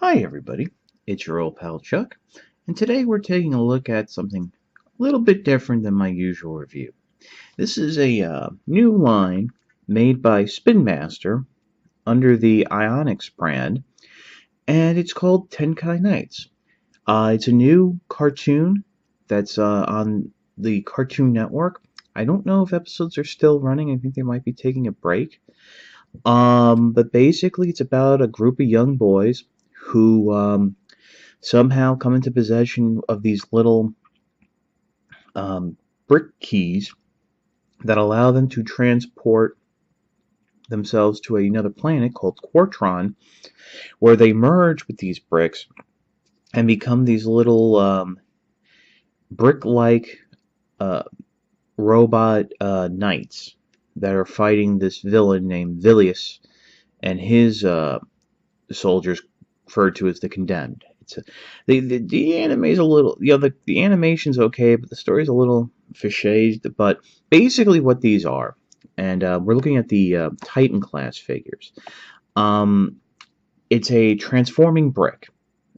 Hi everybody, it's your old pal Chuck, and today we're taking a look at something a little bit different than my usual review. This is a new line made by Spin Master under the Ionix brand, and it's called Tenkai Knights. It's a new cartoon that's on the Cartoon Network. I don't know if episodes are still running. I think they might be taking a break. But basically, it's about a group of young boys who somehow come into possession of these little um, brick keys that allow them to transport themselves to another planet called Quartron, where they merge with these bricks and become these little brick-like uh, robot knights that are fighting this villain named Vilius and his soldiers, referred to as the Condemned. The anime is a little, the animation's okay, but the story's a little fishy. But basically, what these are, and we're looking at the Titan class figures. Um, it's a transforming brick,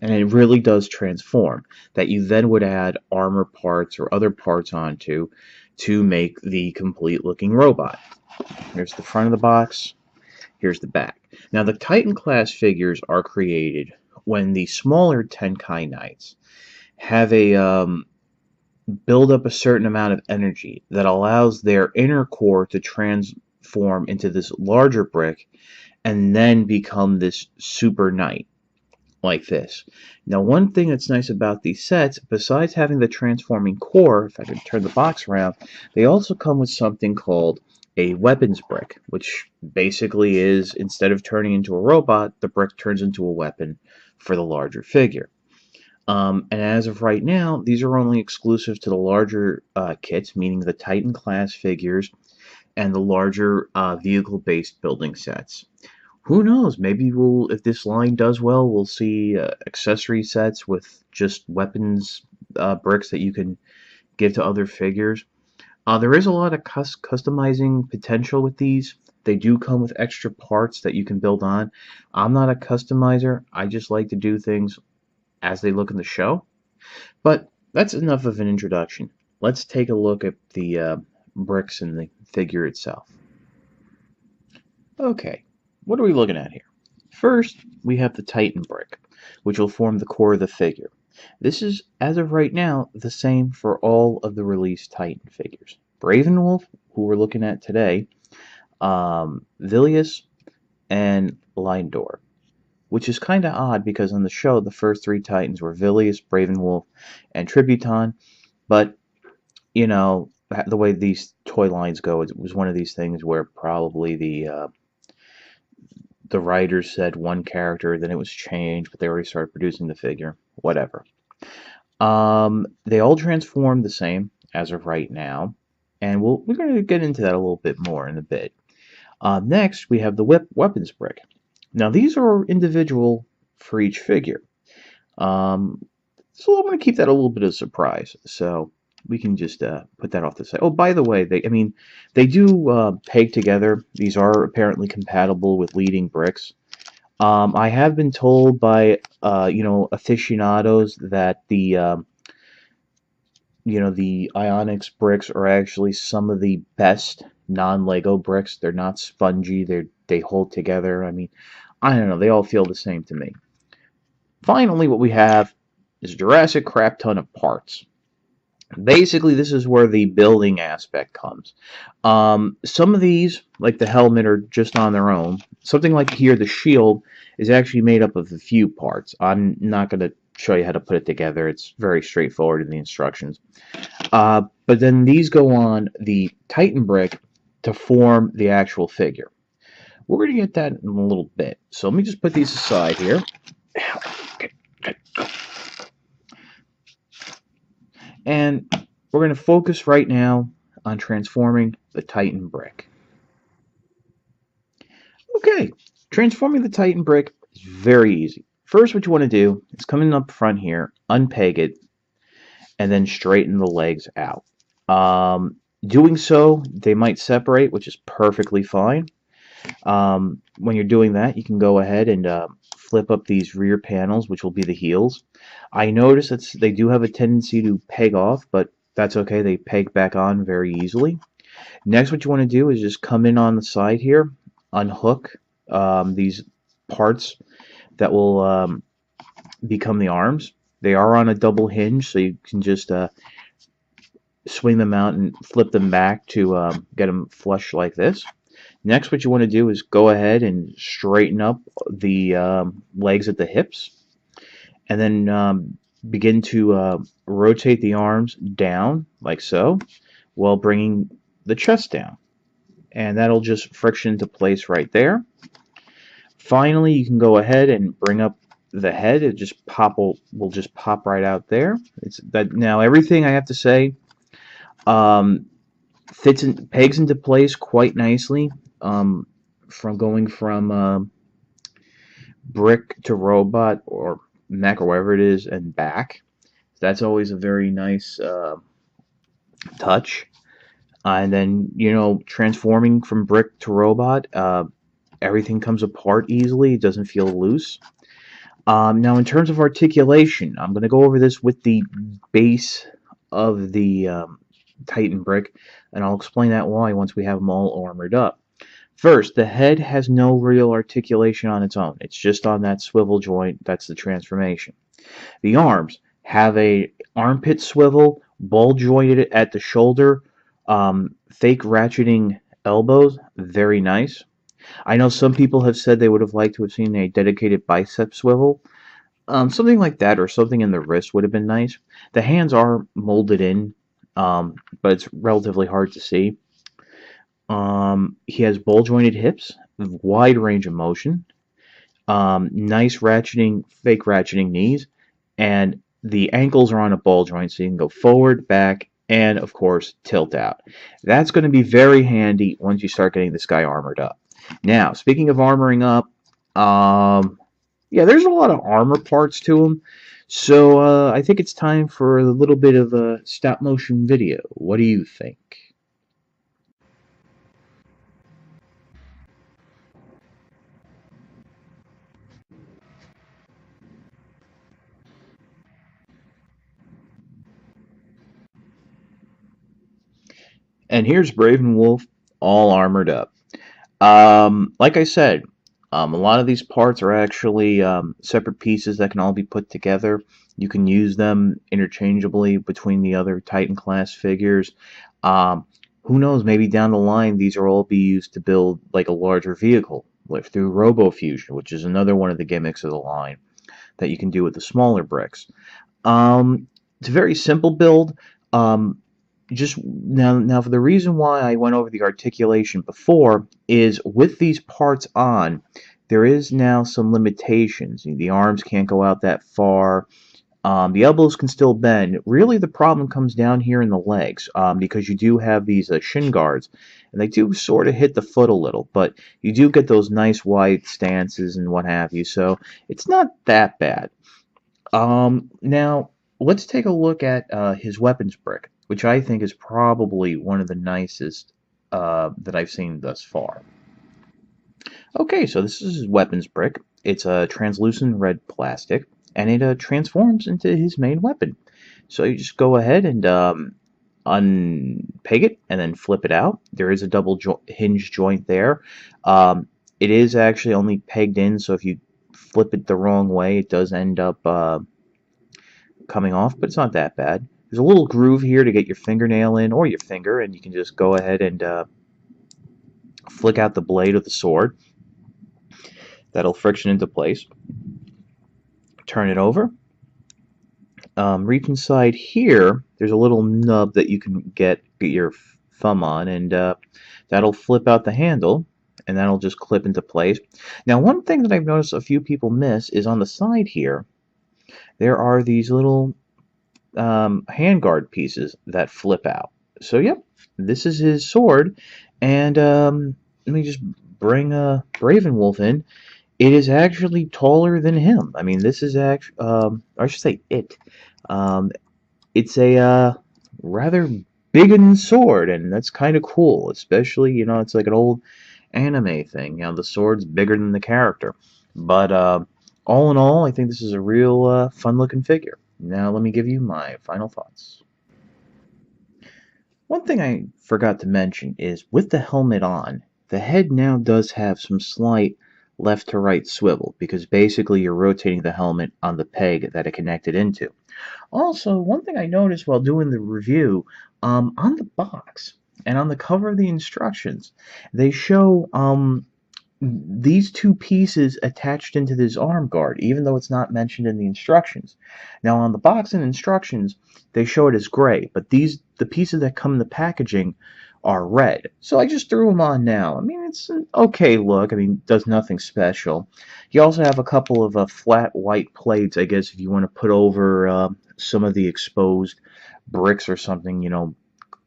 and it really does transform. That you then would add armor parts or other parts onto to make the complete looking robot. Here's the front of the box. Here's the back. Now, the Titan class figures are created when the smaller Tenkai Knights have build up a certain amount of energy that allows their inner core to transform into this larger brick and then become this super knight like this. Now, one thing that's nice about these sets, besides having the transforming core, if I can turn the box around, they also come with something called a weapons brick, which basically is, instead of turning into a robot, the brick turns into a weapon for the larger figure. And as of right now, these are only exclusive to the larger kits, meaning the Titan class figures and the larger vehicle-based building sets. Who knows? Maybe if this line does well, we'll see accessory sets with just weapons bricks that you can give to other figures. There is a lot of customizing potential with these. They do come with extra parts that you can build on. I'm not a customizer. I just like to do things as they look in the show. But that's enough of an introduction. Let's take a look at the bricks and the figure itself. Okay, what are we looking at here? First, we have the Titan brick, which will form the core of the figure. This is, as of right now, the same for all of the released Titan figures. Bravenwolf, who we're looking at today, Vilius, and Lindor. Which is kind of odd because on the show, the first three Titans were Vilius, Bravenwolf, and Tributon. But, you know, the way these toy lines go, it was one of these things where probably the writers said one character, then it was changed, but they already started producing the figure. Whatever. They all transform the same as of right now, and we're going to get into that a little bit more in a bit. Next, we have the weapons brick. Now, these are individual for each figure. So I'm going to keep that a little bit of a surprise. So we can just put that off the side. Oh, by the way, they do peg together. These are apparently compatible with leading bricks. I have been told by aficionados that the Ionix bricks are actually some of the best non-Lego bricks. They're not spongy. They hold together. I mean, I don't know. They all feel the same to me. Finally, what we have is a Jurassic crap ton of parts. Basically, this is where the building aspect comes. Some of these, like the helmet, are just on their own. Something like here, the shield is actually made up of a few parts. I'm not going to show you how to put it together. It's very straightforward in the instructions. But then these go on the Titan brick to form the actual figure. We're going to get that in a little bit. So let me just put these aside here. And we're going to focus right now on transforming the Titan brick. Okay, transforming the Titan brick is very easy. First, what you want to do is come in up front here, unpeg it, and then straighten the legs out. Doing so, they might separate, which is perfectly fine. When you're doing that, you can go ahead and flip up these rear panels, which will be the heels. I notice that they do have a tendency to peg off, but that's okay. They peg back on very easily. Next, what you want to do is just come in on the side here, unhook these parts that will become the arms. They are on a double hinge, so you can just swing them out and flip them back to get them flush like this. Next, what you want to do is go ahead and straighten up the legs at the hips, and then begin to rotate the arms down like so, while bringing the chest down. And that'll just friction into place right there. Finally, you can go ahead and bring up the head. It just will just pop right out there. It's that now everything I have to say pegs into place quite nicely. From going from brick to robot or mech or wherever it is and back. That's always a very nice touch. And then, you know, transforming from brick to robot, everything comes apart easily. It doesn't feel loose. Now, in terms of articulation, I'm going to go over this with the base of the Titan brick, and I'll explain that why once we have them all armored up. First, the head has no real articulation on its own. It's just on that swivel joint. That's the transformation. The arms have a armpit swivel, ball jointed at the shoulder, fake ratcheting elbows. Very nice. I know some people have said they would have liked to have seen a dedicated bicep swivel. Something like that, or something in the wrist would have been nice. The hands are molded in, but it's relatively hard to see. He has ball jointed hips, wide range of motion, nice ratcheting, fake ratcheting knees, and the ankles are on a ball joint, so you can go forward, back, and of course tilt out. That's going to be very handy once you start getting this guy armored up. Now, speaking of armoring up, yeah, there's a lot of armor parts to him, so I think it's time for a little bit of a stop motion video. What do you think? And here's Bravenwolf all armored up. Like I said, a lot of these parts are actually separate pieces that can all be put together. You can use them interchangeably between the other Titan class figures. Who knows, maybe down the line these will all be used to build like a larger vehicle, like through Robo Fusion, which is another one of the gimmicks of the line that you can do with the smaller bricks. It's a very simple build. Just now for the reason why I went over the articulation before is with these parts on, there is now some limitations. The arms can't go out that far. The elbows can still bend. Really, the problem comes down here in the legs, because you do have these shin guards, and they do sort of hit the foot a little, but you do get those nice wide stances and what have you, so it's not that bad. Now, let's take a look at his weapons brick, which I think is probably one of the nicest that I've seen thus far. Okay, so this is his weapons brick. It's a translucent red plastic, and it transforms into his main weapon. So you just go ahead and unpeg it, and then flip it out. There is a double hinge joint there. It is actually only pegged in, so if you flip it the wrong way, it does end up coming off, but it's not that bad. There's a little groove here to get your fingernail in, or your finger, and you can just go ahead and flick out the blade of the sword. That'll friction into place. Turn it over. Reach inside here. There's a little nub that you can get your thumb on, and that'll flip out the handle, and that'll just clip into place. Now, one thing that I've noticed a few people miss is on the side here, there are these little handguard pieces that flip out. So, yep, this is his sword, and let me just bring Bravenwolf in. It is actually taller than him. I mean, this is actually, I should say it. It's a rather big sword, and that's kind of cool, especially, you know, it's like an old anime thing. You know, the sword's bigger than the character. But All in all, I think this is a real fun-looking figure. Now let me give you my final thoughts. One thing I forgot to mention is with the helmet on, the head now does have some slight left to right swivel because basically you're rotating the helmet on the peg that it connected into. Also, one thing I noticed while doing the review, on the box and on the cover of the instructions, they show these two pieces attached into this arm guard, even though it's not mentioned in the instructions. Now, on the box and instructions, they show it as gray, but the pieces that come in the packaging are red. So I just threw them on now. I mean, it's an okay look. I mean, does nothing special. You also have a couple of flat white plates, I guess, if you want to put over some of the exposed bricks or something,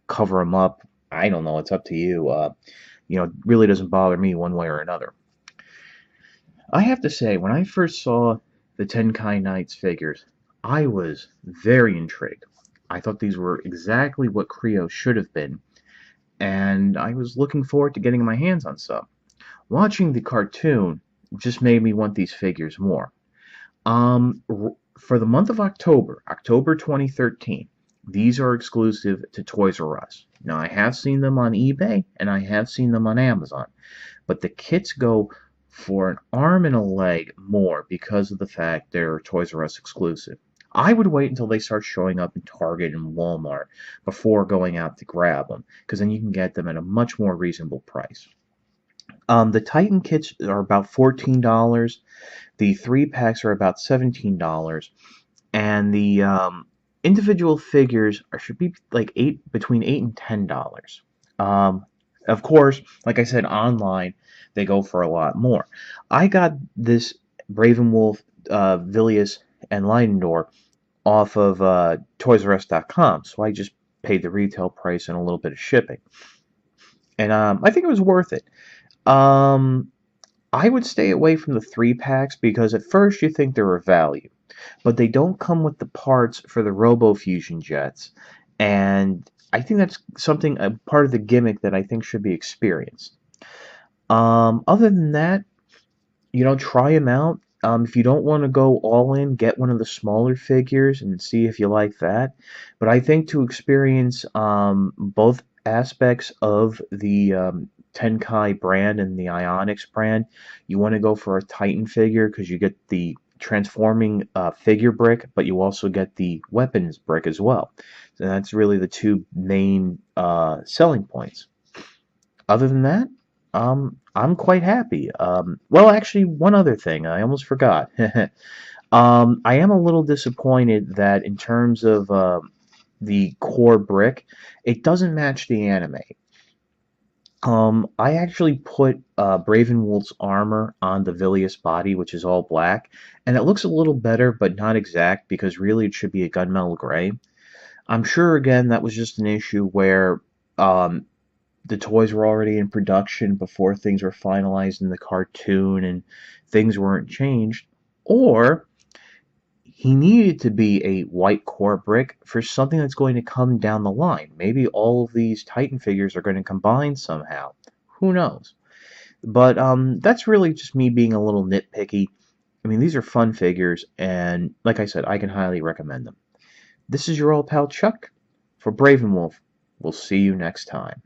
cover them up. I don't know. It's up to you. It really doesn't bother me one way or another. I have to say, when I first saw the Tenkai Knights figures, I was very intrigued. I thought these were exactly what Kre-O should have been, and I was looking forward to getting my hands on some. Watching the cartoon just made me want these figures more. For the month of October 2013, these are exclusive to Toys R Us. Now, I have seen them on eBay, and I have seen them on Amazon, but the kits go for an arm and a leg more because of the fact they're Toys R Us exclusive. I would wait until they start showing up in Target and Walmart before going out to grab them, because then you can get them at a much more reasonable price. The Titan kits are about $14. The 3-packs are about $17, and the individual figures should be like between $8 and $10. Of course, like I said, online they go for a lot more. I got this Bravenwolf, Vilius, and Leidendor off of ToysRUs.com, so I just paid the retail price and a little bit of shipping, and I think it was worth it. I would stay away from the 3-packs because at first you think they're a value, but they don't come with the parts for the RoboFusion jets, and I think that's something, a part of the gimmick that I think should be experienced. Other than that, try them out. If you don't want to go all in, get one of the smaller figures and see if you like that. But I think to experience both aspects of the Tenkai brand and the Ionix brand, you want to go for a Titan figure because you get the transforming figure brick, but you also get the weapons brick as well. So that's really the two main selling points. Other than that, I'm quite happy. Well, actually, one other thing I almost forgot. I am a little disappointed that in terms of the core brick, it doesn't match the anime. I actually put Bravenwolf's armor on the Vilius body, which is all black, and it looks a little better, but not exact, because really it should be a gunmetal gray. I'm sure, again, that was just an issue where the toys were already in production before things were finalized in the cartoon and things weren't changed, or he needed to be a white core brick for something that's going to come down the line. Maybe all of these Titan figures are going to combine somehow. Who knows? But that's really just me being a little nitpicky. I mean, these are fun figures, and like I said, I can highly recommend them. This is your old pal Chuck for Bravenwolf. We'll see you next time.